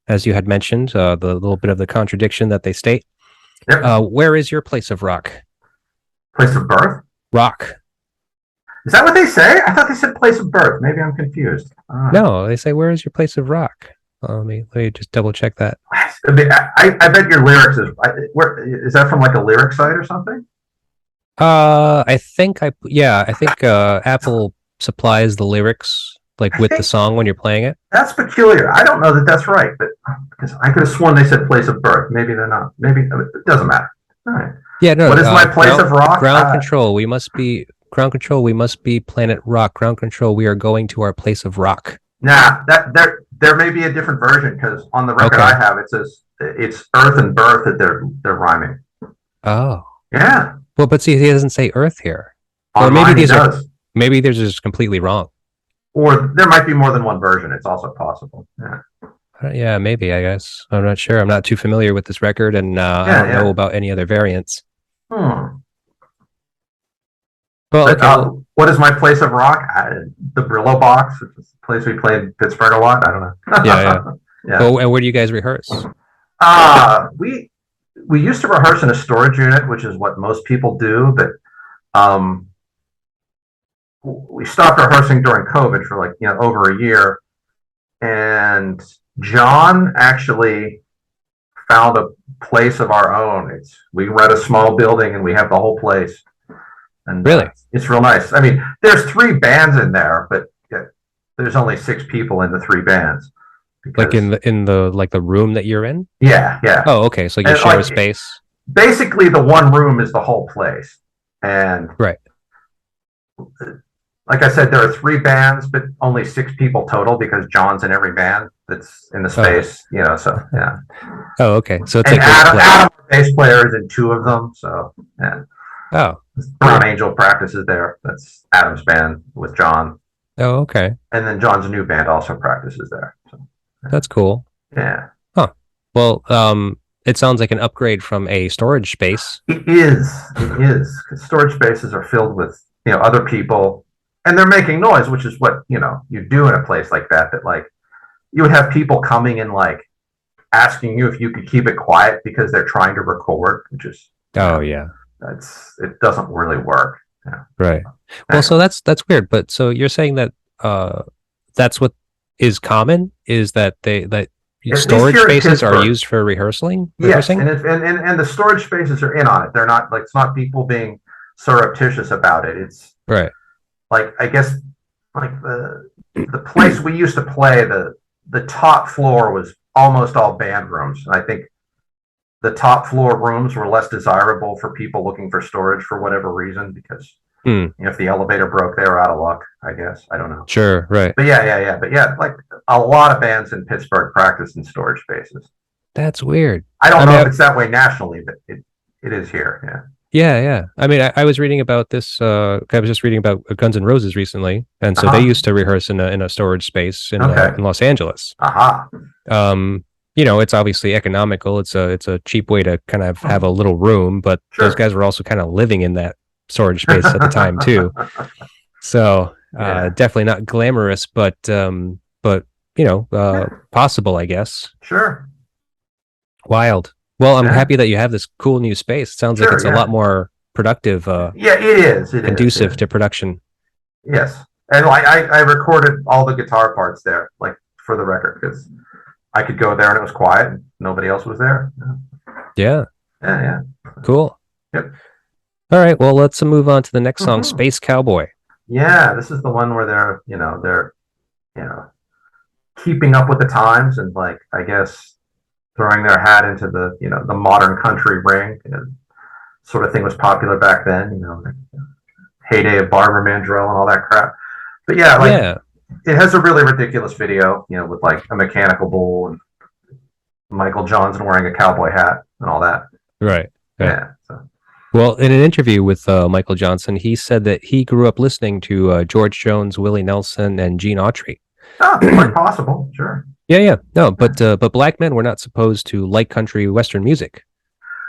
as you had mentioned. The little bit of the contradiction that they state. Yep. Where is your place of rock? Place of birth? Rock. Is that what they say? I thought they said place of birth. Maybe I'm confused. No, they say, where is your place of rock? Let me just double check that. I bet your lyrics is that from like a lyric site or something? I think Apple supplies the lyrics like with the song when you're playing it. That's peculiar. I don't know that that's right, but because I could have sworn they said place of birth. Maybe they're not. Maybe it doesn't matter. All right. Yeah, no. What is my place of rock? Ground control. We must be ground control. We must be planet rock. Ground control. We are going to our place of rock. Nah, there may be a different version because on the record I have it says it's Earth and birth that they're rhyming. Oh. Yeah. Well, but see, he doesn't say Earth here. Or maybe maybe they're just completely wrong. Or there might be more than one version. It's also possible. Yeah. Yeah, maybe, I guess. I'm not sure. I'm not too familiar with this record, and I don't know about any other variants. Well, okay. What is my place of rock? The Brillo Box. It's a place we played in Pittsburgh a lot. I don't know. Yeah. Well, and where do you guys rehearse? We used to rehearse in a storage unit, which is what most people do, but we stopped rehearsing during COVID for like over a year, and John actually found a place of our own. We rent a small building and we have the whole place. And really, it's real nice. I mean, there's 3 bands in there, but there's only 6 people in the 3 bands Like in the like the room that you're in? Yeah, yeah. Oh, okay. So you share a space. Basically, the one room is the whole place, and right. Like I said, there are 3 bands, but only 6 people total because John's in every band that's in the space. You know, so yeah. Oh, okay. So it's and like Adam, our bass player, is in 2 of them. So yeah. Oh. Brown Angel practices there. That's Adam's band with John. Oh, okay. And then John's new band also practices there. So, yeah. That's cool. Yeah. Huh. Well, it sounds like an upgrade from a storage space. It is. It is. Because storage spaces are filled with, you know, other people, and they're making noise, which is what, you know, you do in a place like that. That like you would have people coming and like asking you if you could keep it quiet because they're trying to record, which is yeah. It doesn't really work. Yeah. Right. Well, so that's weird. But so you're saying that that's what is common is that storage spaces are used for rehearsing? Yes, and the storage spaces are in on it. They're not like, it's not people being surreptitious about it. It's right. Like I guess like the place we used to play, the top floor was almost all band rooms, and I think the top floor rooms were less desirable for people looking for storage for whatever reason, because you know, if the elevator broke, they were out of luck, I guess. I don't know. Sure, right. But yeah. But yeah, like a lot of bands in Pittsburgh practice in storage spaces. That's weird. I don't know if it's that way nationally, but it is here. Yeah. Yeah. I mean, I was reading about this. I was just reading about Guns N' Roses recently, and so they used to rehearse in a storage space in Los Angeles. You know, it's obviously economical. It's a cheap way to kind of have a little room, but those guys were also kind of living in that storage space at the time too. So definitely not glamorous, but you know, possible, I guess. Sure. Wild. Well, I'm happy that you have this cool new space. It sounds like it's a lot more productive. It is. Conducive to production. Yes. And I recorded all the guitar parts there, like for the record, because I could go there and it was quiet and nobody else was there. Yeah. Cool. Yep. All right. Well, let's move on to the next song, Space Cowboy. Yeah, this is the one where they're keeping up with the times and, like, I guess throwing their hat into the, you know, the modern country ring, and sort of thing was popular back then, you know, heyday of Barbara Mandrell and all that crap. But yeah, it has a really ridiculous video, you know, with like a mechanical bull and Michael Jonzun wearing a cowboy hat and all that. Right. Yeah. So. Well, in an interview with Michael Jonzun, he said that he grew up listening to George Jones, Willie Nelson, and Gene Autry. Oh, quite possible. Sure. Yeah. No, but black men were not supposed to like country western music.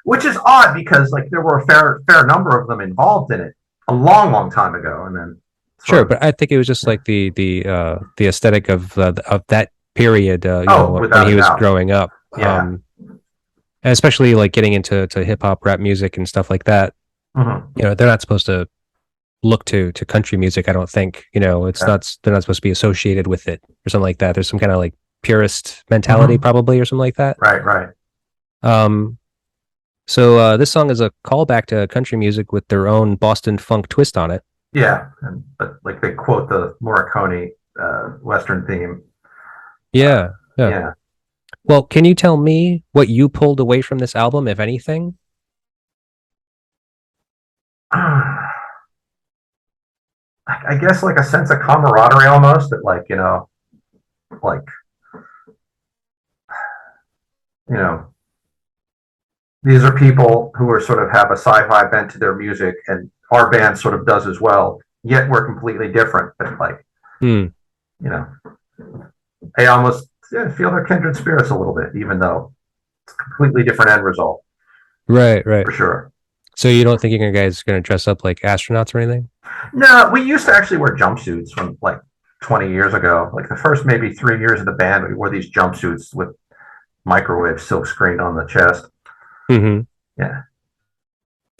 Which is odd because, like, there were a fair number of them involved in it a long time ago, and then. Sure, but I think it was just like the aesthetic of that period, you know, when he was growing up. Yeah. And especially like getting into hip hop, rap music, and stuff like that. Mm-hmm. You know, they're not supposed to look to country music. I don't think. You know, they're not supposed to be associated with it or something like that. There's some kind of like purist mentality, probably, or something like that. Right. So this song is a callback to country music with their own Boston funk twist on it. Yeah, but like they quote the Morricone Western theme. Yeah. Yeah. Well, can you tell me what you pulled away from this album, if anything? I guess like a sense of camaraderie almost, that like, you know, these are people who are sort of have a sci-fi bent to their music, and our band sort of does as well, yet we're completely different. But like, you know, I almost feel their kindred spirits a little bit, even though it's a completely different end result. Right. For sure. So you don't think you guys are going to dress up like astronauts or anything? No, we used to actually wear jumpsuits from like 20 years ago. Like the first maybe 3 years of the band, we wore these jumpsuits with microwave silk screened on the chest. Mm-hmm. Yeah.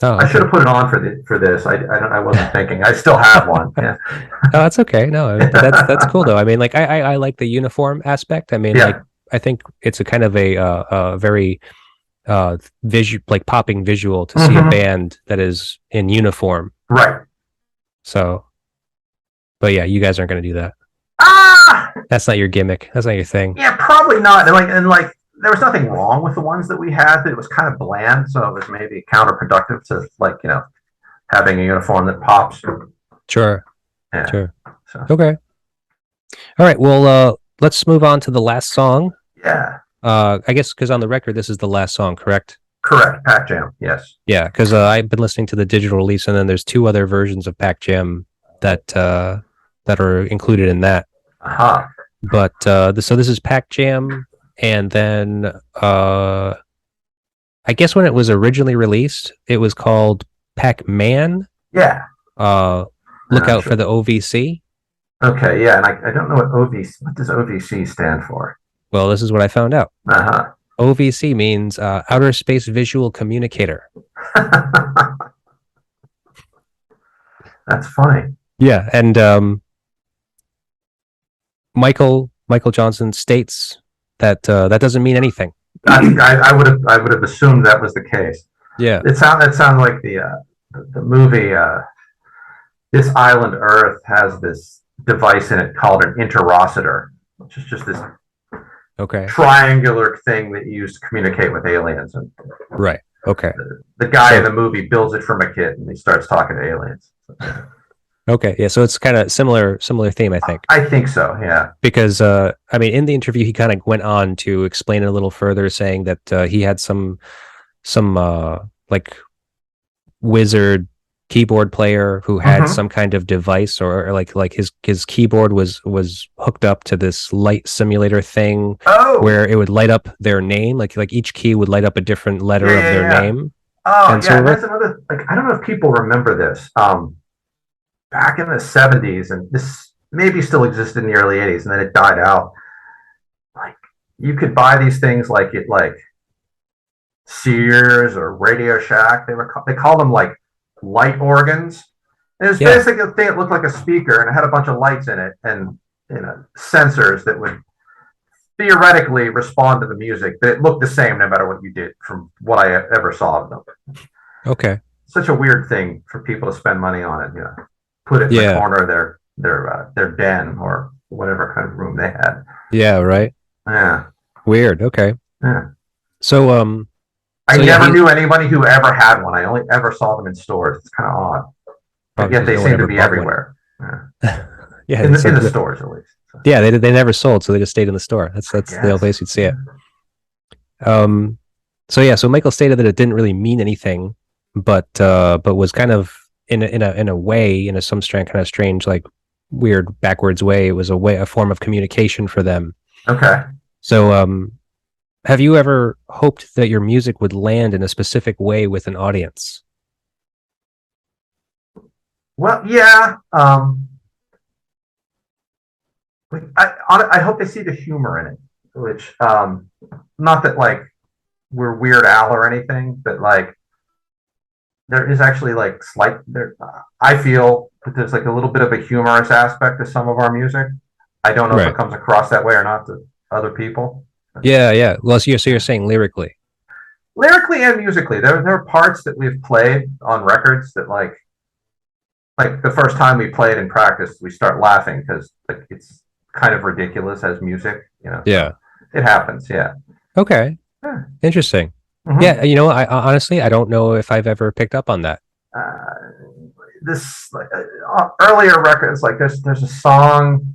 Oh, okay. I should have put it on for this. I wasn't thinking. I still have one. Yeah. Oh, that's okay. No, but that's cool though. I mean, like I like the uniform aspect. I mean, like I think it's a kind of a very like popping visual to see a band that is in uniform. Right. So, but yeah, you guys aren't going to do that. Ah! That's not your gimmick. That's not your thing. Yeah, Probably not. And there was nothing wrong with the ones that we had, but it was kind of bland, so it was maybe counterproductive to having a uniform that pops. Sure. Yeah. Sure. So. Okay. All right. Well, let's move on to the last song. Yeah. I guess because on the record, this is the last song, correct? Correct. Pac Jam. Yes. Yeah, because I've been listening to the digital release, and then there's 2 other versions of Pac Jam that are included in that. Uh-huh. But so this is Pac Jam, and then I guess when it was originally released, it was called Pac Man. Yeah. Look out for the OVC. Okay, yeah, and I don't know what OVC. What does OVC stand for? Well, this is what I found out. Uh-huh. OVC means Outer Space Visual Communicator. That's funny. Yeah, and Michael Jonzun states that that doesn't mean anything. I would have assumed that was the case. Yeah, it sounds like the movie This Island Earth has this device in it called an interocitor, which is just this triangular thing that you use to communicate with aliens. And right. Okay. The guy in the movie builds it from a kid, and he starts talking to aliens. Okay. Yeah. So it's kind of similar theme, I think. I think so. Yeah. Because I mean, in the interview, he kind of went on to explain it a little further, saying that he had some like wizard keyboard player who had some kind of device or like his keyboard was hooked up to this light simulator thing where it would light up their name, like each key would light up a different letter of their name. And that's another, I don't know if people remember this. Back in the 70s, and this maybe still existed in the early 80s, and then it died out. Like, you could buy these things like Sears or Radio Shack. They call them like light organs. It was basically a thing that looked like a speaker, and it had a bunch of lights in it and sensors that would theoretically respond to the music, but it looked the same no matter what you did, from what I ever saw of them. Okay. Such a weird thing for people to spend money on it, put it in the corner of their den or whatever kind of room they had. Yeah, right. Yeah. Weird. Okay. Yeah. So I never knew anybody who ever had one. I only ever saw them in stores. It's kind of odd. But yet they seem to be everywhere. Yeah. In the stores, at least. So. Yeah, they never sold, so they just stayed in the store. That's the only place you'd see it. So Michael stated that it didn't really mean anything, but was kind of in a way, in some kind of strange, like weird backwards way, it was a form of communication for them. Okay. So have you ever hoped that your music would land in a specific way with an audience? Well, yeah. I hope they see the humor in it, which not that like we're Weird Al or anything, but like there is actually like I feel that there's like a little bit of a humorous aspect to some of our music. I don't know if it comes across that way or not to other people. Yeah. Well, so you're saying lyrically and musically, there are parts that we've played on records that like the first time we played in practice, we start laughing because like it's kind of ridiculous as music, Yeah, it happens. Yeah. Okay. Yeah. Interesting. Mm-hmm. Yeah, I honestly I don't know if I've ever picked up on that. This earlier records, like there's a song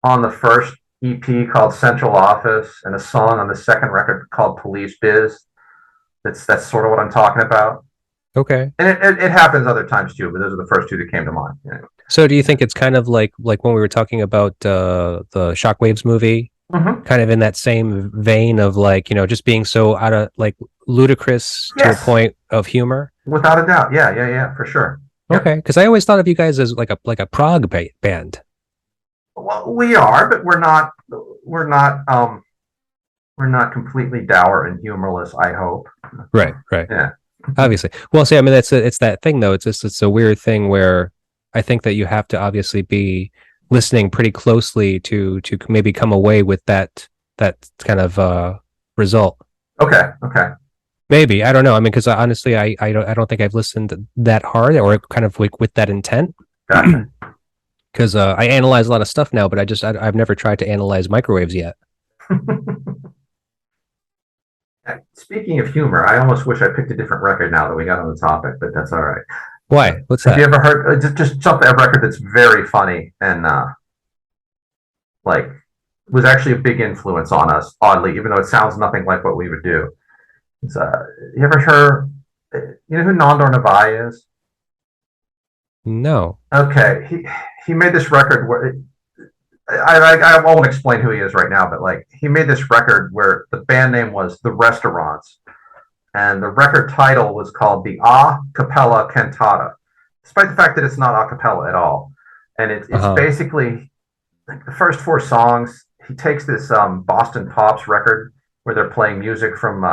on the first EP called Central Office, and a song on the second record called Police Biz. That's sort of what I'm talking about. Okay. And it happens other times too, but those are the first two that came to mind. So do you think it's kind of like when we were talking about the Shockwaves movie, kind of in that same vein of like, just being so out of like ludicrous to a point of humor? Without a doubt. Yeah, for sure. Okay. Because I always thought of you guys as like a prog band. Well, we are, but we're not completely dour and humorless, I hope. Right. Yeah. Obviously. Well, see, I mean, it's that thing though. It's a weird thing where I think that you have to obviously be listening pretty closely to maybe come away with that kind of result. Okay. Maybe, I don't know. I mean, because honestly, I don't think I've listened that hard or kind of like with that intent. Gotcha. Because I analyze a lot of stuff now, but I've never tried to analyze microwaves yet. Speaking of humor, I almost wish I picked a different record now that we got on the topic, but that's all right. Why? What's Have that? you ever heard just something a record that's very funny and like was actually a big influence on us, oddly, even though it sounds nothing like what we would do. It's, you ever heard? You know who Nandor Navai is? No. Okay, he made this record where I won't explain who he is right now, but like he made this record where the band name was The Restaurants, and the record title was called the A Cappella Cantata, despite the fact that it's not a cappella at all. And it's basically like the first four songs. He takes this Boston Pops record where they're playing music from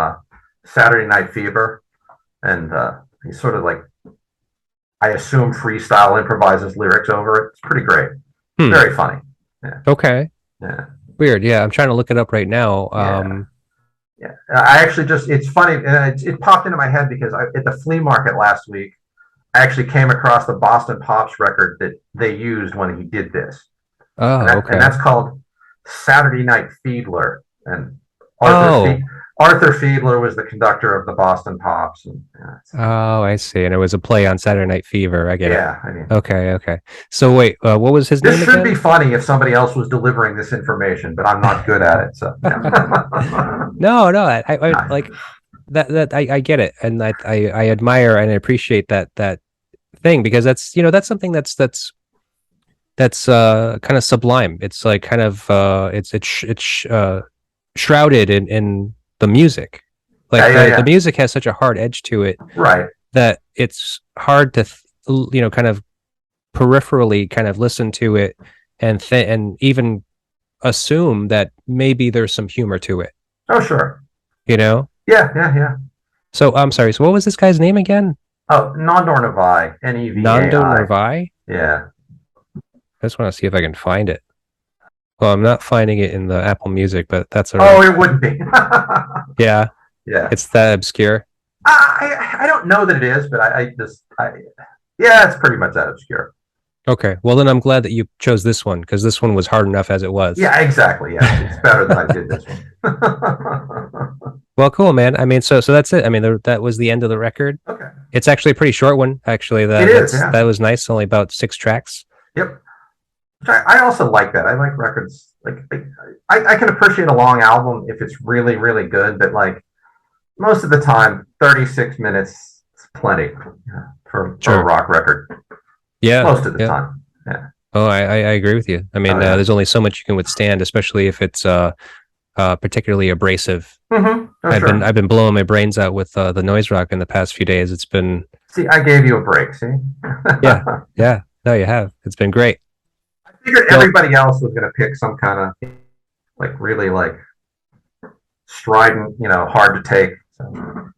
Saturday Night Fever, and he sort of like, I assume, freestyle improvises lyrics over it. It's pretty great. Very funny. Yeah. Okay. Yeah. Weird. Yeah, I'm trying to look it up right now. Yeah. I actually it's funny. It popped into my head because at the flea market last week, I actually came across the Boston Pops record that they used when he did this. Oh, okay. And that's called Saturday Night Fiedler. And Arthur Fiedler was the conductor of the Boston Pops. And, oh, I see. And it was a play on Saturday Night Fever. I get it. Yeah. I mean, okay. So wait, what was his name this again? should be funny if somebody else was delivering this information, but I'm not good at it. So No, I like that. I get it, and I admire and I appreciate that thing, because that's something that's kind of sublime. It's like kind of it's shrouded in the music. Like the music has such a hard edge to it, right? That it's hard to kind of peripherally kind of listen to it and even assume that maybe there's some humor to it. Oh, sure. Yeah. So I'm sorry. So what was this guy's name again? Oh, Nandor Navai. Nevai. Nandor Navai? Yeah. I just want to see if I can find it. Well, I'm not finding it in the Apple Music, but that's all right. Oh, it would be. Yeah. It's that obscure. I don't know that it is, but yeah, it's pretty much that obscure. Okay. Well, then I'm glad that you chose this one, because this one was hard enough as it was. Yeah, exactly. Yeah, it's better than I did this one. Well, cool, man. I mean, so that's it. I mean, that was the end of the record. Okay. It's actually a pretty short one, actually. That was nice. Only about 6 tracks. Yep. I also like that. I like records. Like I can appreciate a long album if it's really, really good, but like most of the time, 36 minutes is plenty for a rock record. Yeah. Most of the time. Yeah. Oh, I agree with you. I mean, there's only so much you can withstand, especially if it's particularly abrasive. Mm-hmm. I've been blowing my brains out with the noise rock in the past few days. It's been. See, I gave you a break. See. Yeah. No, you have. It's been great. I figured everybody else was going to pick some kind of like really like strident, hard to take. So.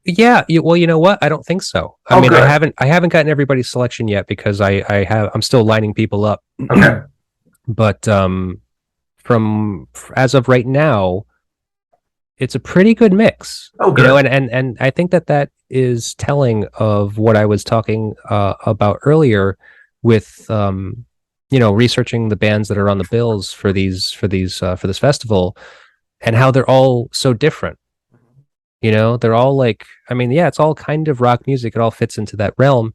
Yeah. Well, you know what? I don't think so. I mean, good. I haven't gotten everybody's selection yet, because I'm still lining people up. Okay. But from as of right now, it's a pretty good mix. Oh, good. And I think that is telling of what I was talking about earlier with researching the bands that are on the bills for this festival, and how they're all so different. They're all like, I mean, yeah, it's all kind of rock music. It all fits into that realm,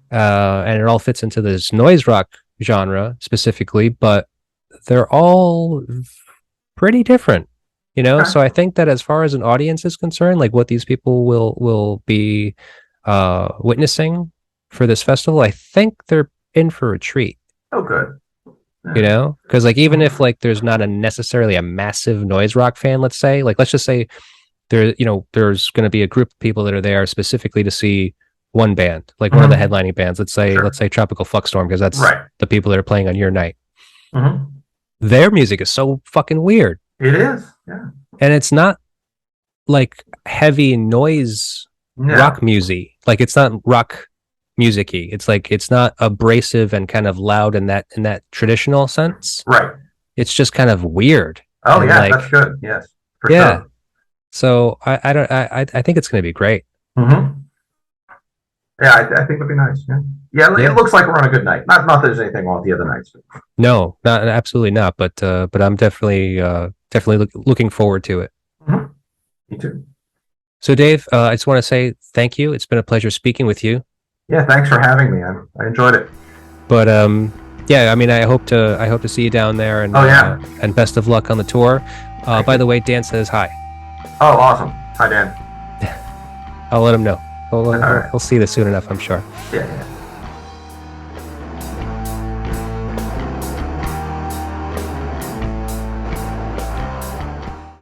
and it all fits into this noise rock genre specifically, but they're all pretty different. So I think that as far as an audience is concerned, like what these people will be witnessing for this festival, I think they're in for a treat. Oh, good. Because like even if like there's not necessarily a massive noise rock fan, let's just say there's going to be a group of people that are there specifically to see one band, like one of the headlining bands. Let's say Tropical Fuckstorm, because that's the people that are playing on your night. Mm-hmm. Their music is so fucking weird. It is, yeah. And it's not like heavy noise rock music. Like it's not rock music-y. It's like it's not abrasive and kind of loud in that traditional sense. Right. It's just kind of weird. Oh, yeah, like, that's good. Yes. For sure. So I think it's going to be great. Mm-hmm. Yeah, I think it'll be nice. Yeah. It looks like we're on a good night. Not that there's anything wrong with the other nights. No, absolutely not. But I'm definitely definitely looking forward to it. Mm-hmm. Me too. So Dave, I just want to say thank you. It's been a pleasure speaking with you. Yeah, thanks for having me. I enjoyed it. But yeah, I mean, I hope to see you down there, and and best of luck on the tour. By the way, Dan says hi. Oh, awesome. Hi, Dan. I'll let him know. All right. He'll see this soon enough, I'm sure. Yeah.